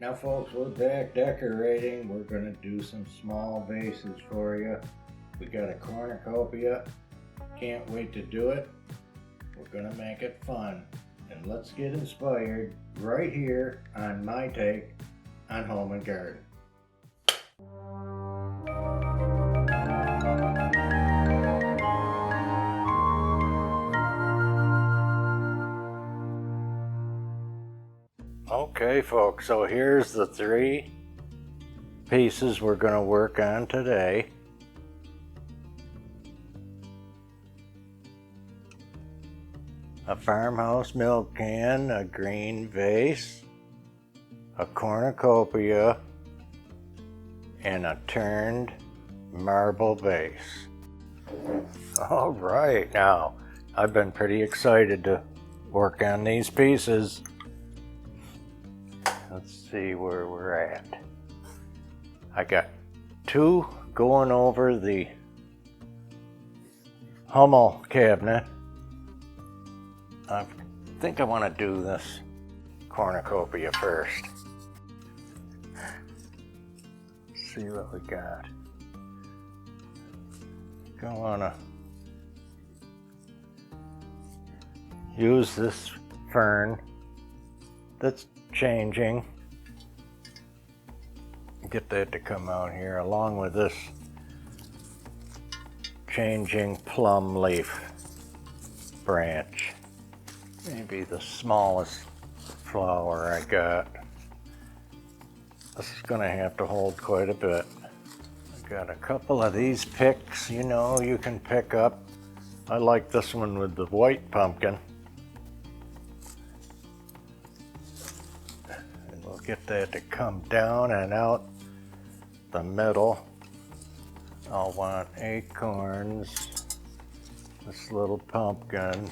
Now folks, we're back decorating. We're gonna do some small vases for you. We got a cornucopia. Can't wait to do it. We're gonna make it fun. And let's get inspired right here on my take on home and garden. Okay folks, so here's the 3 pieces we're going to work on today. A farmhouse milk can, a green vase, a cornucopia, and a turned marble vase. All right, now I've been pretty excited to work on these pieces. Let's see where we're at. I got 2 going over the Hummel cabinet. I think I want to do this cornucopia first. Let's see what we got. I want to use this fern that's changing. Get that to come out here along with this changing plum leaf branch. Maybe the smallest flower I got. This is going to have to hold quite a bit. I got a couple of these picks, you know, you can pick up. I like this one with the white pumpkin. Get that to come down and out the middle. I'll want acorns, this little pumpkin,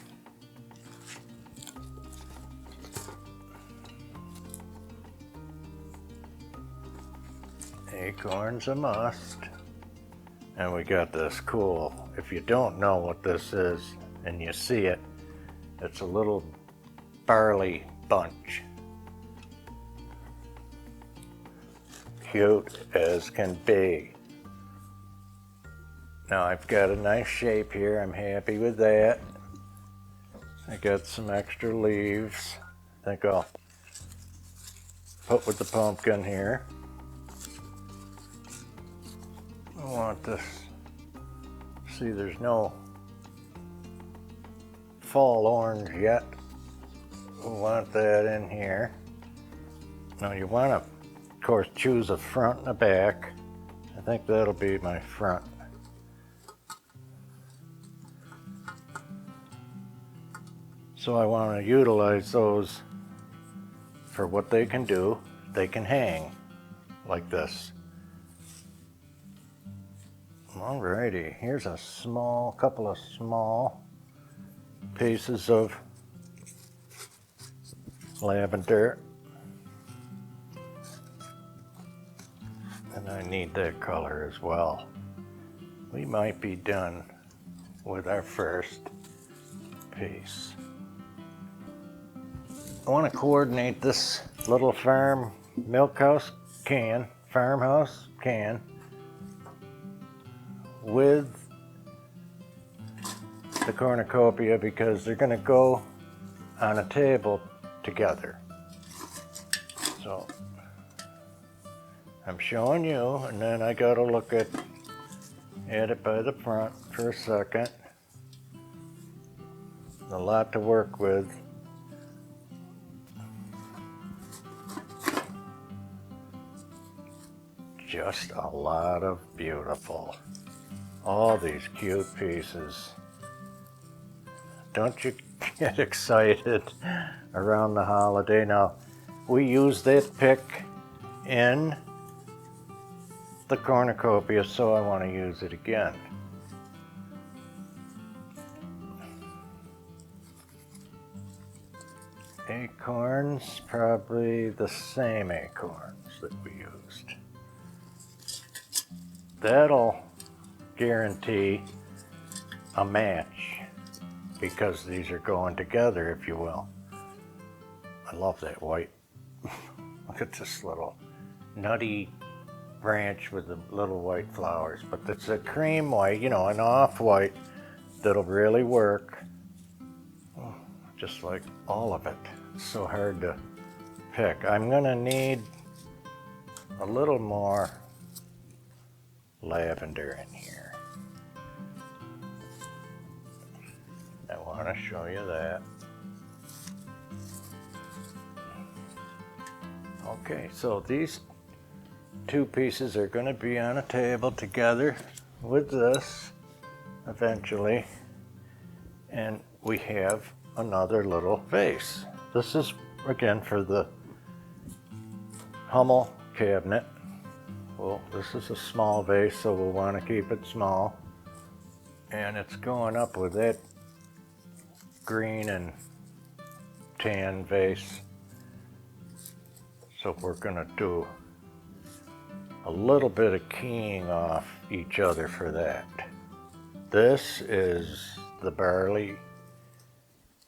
acorns a must, and we got this cool, if you don't know what this is and you see it, it's a little barley bunch. Cute as can be. Now I've got a nice shape here. I'm happy with that. I got some extra leaves. I think I'll put with the pumpkin here. I want this. See, there's no fall orange yet. We want that in here. Now you want to, of course, choose a front and a back. I think that'll be my front. So I want to utilize those for what they can do. They can hang like this. Alrighty, here's a couple of small pieces of lavender. And I need that color as well. We might be done with our first piece. I want to coordinate this little farmhouse can with the cornucopia because they're going to go on a table together. So I'm showing you, and then I gotta look at it by the front for a second. A lot to work with. Just a lot of beautiful. All these cute pieces. Don't you get excited around the holiday? Now, we use that pick in the cornucopia, so I want to use it again. Acorns, probably the same acorns that we used. That'll guarantee a match because these are going together, if you will. I love that white Look at this little nutty branch with the little white flowers, but it's a cream white, you know, an off-white that'll really work. Oh, just like all of it. It's so hard to pick. I'm gonna need a little more lavender in here. I want to show you that. Okay, so these two pieces are going to be on a table together with this eventually, and we have another little vase. This is again for the Hummel cabinet. Well, this is a small vase, so we'll want to keep it small, and it's going up with that green and tan vase. So we're going to do a little bit of keying off each other for that. This is the barley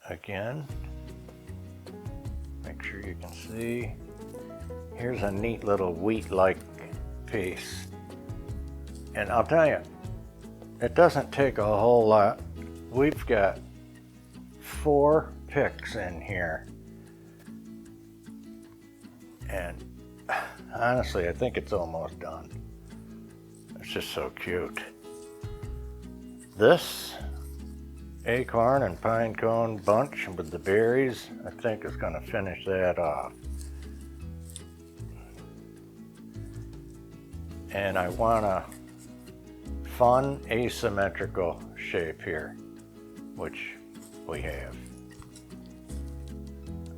again. Make sure you can see. Here's a neat little wheat-like piece. And I'll tell you, it doesn't take a whole lot. We've got 4 picks in here. And honestly, I think it's almost done. It's just so cute. This acorn and pine cone bunch with the berries, I think is going to finish that off. And I want a fun asymmetrical shape here, which we have.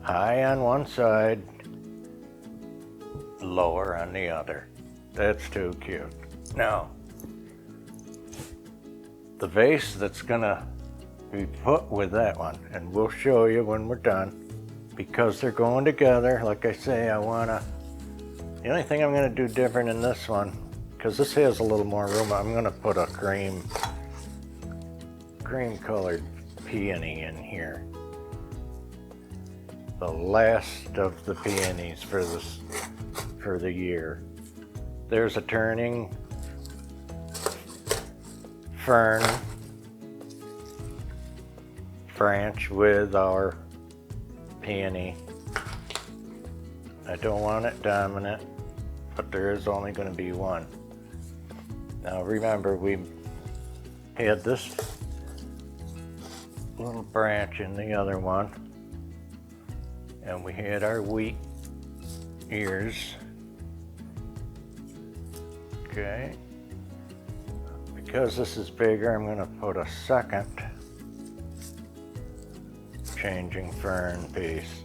High on one side, lower on the other. That's too cute. Now, the vase that's gonna be put with that one, and we'll show you when we're done, because they're going together. Like I say, the only thing I'm gonna do different in this one, because this has a little more room, I'm gonna put a cream colored peony in here. The last of the peonies for the year. There's a turning fern branch with our peony. I don't want it dominant, but there is only going to be one. Now remember, we had this little branch in the other one, and we had our wheat ears. Okay, because this is bigger, I'm going to put a second changing fern piece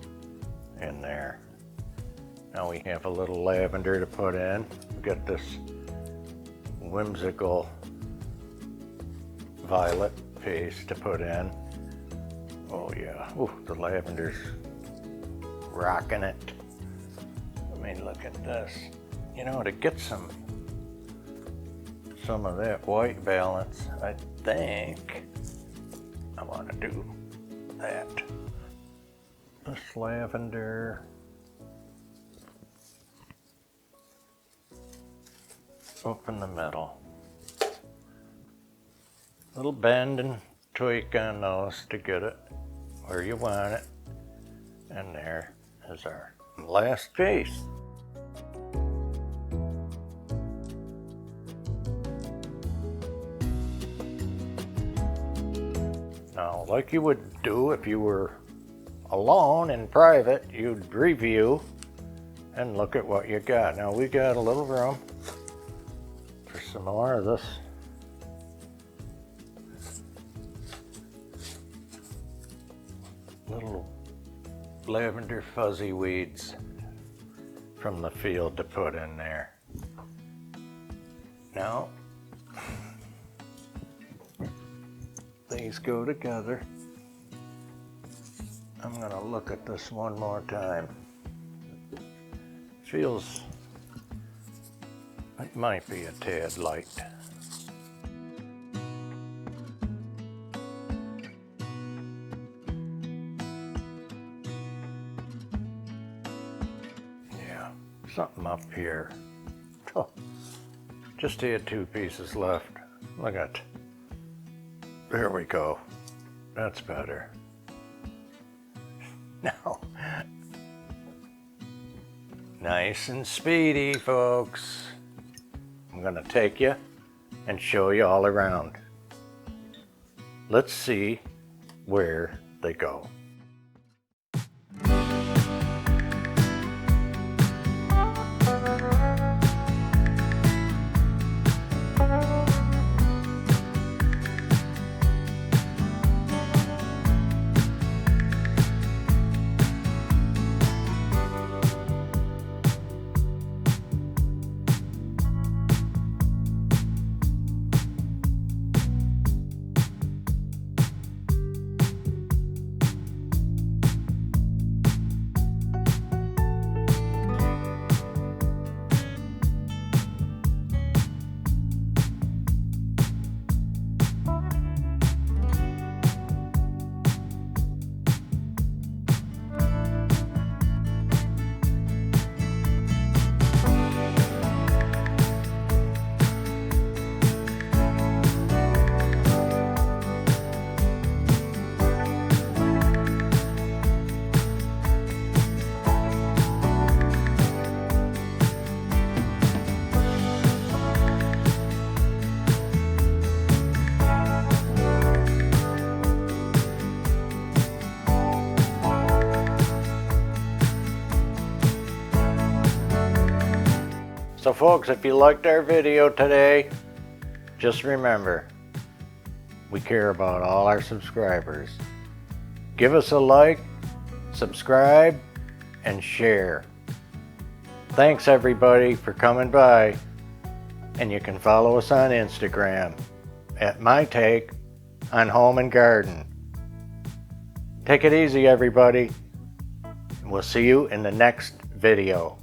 in there. Now we have a little lavender to put in. We've got this whimsical violet piece to put in. Oh yeah, ooh, the lavender's rocking it. I mean, look at this. You know, to get some of that white balance, I think I want to do that. This lavender up in the middle. Little bend and tweak on those to get it where you want it. And there is our last piece. Now, like you would do if you were alone in private, you'd review and look at what you got. Now we got a little room for some more of this little lavender fuzzy weeds from the field to put in there. Now, these go together. I'm gonna look at this one more time. Feels, it might be a tad light. Yeah, something up here. Oh, just had 2 pieces left. Look at, there we go. That's better. Now, nice and speedy, folks. I'm gonna take you and show you all around. Let's see where they go. So folks, if you liked our video today, just remember, we care about all our subscribers. Give us a like, subscribe, and share. Thanks everybody for coming by, and you can follow us on Instagram at My Take on Home and Garden. Take it easy everybody, and we'll see you in the next video.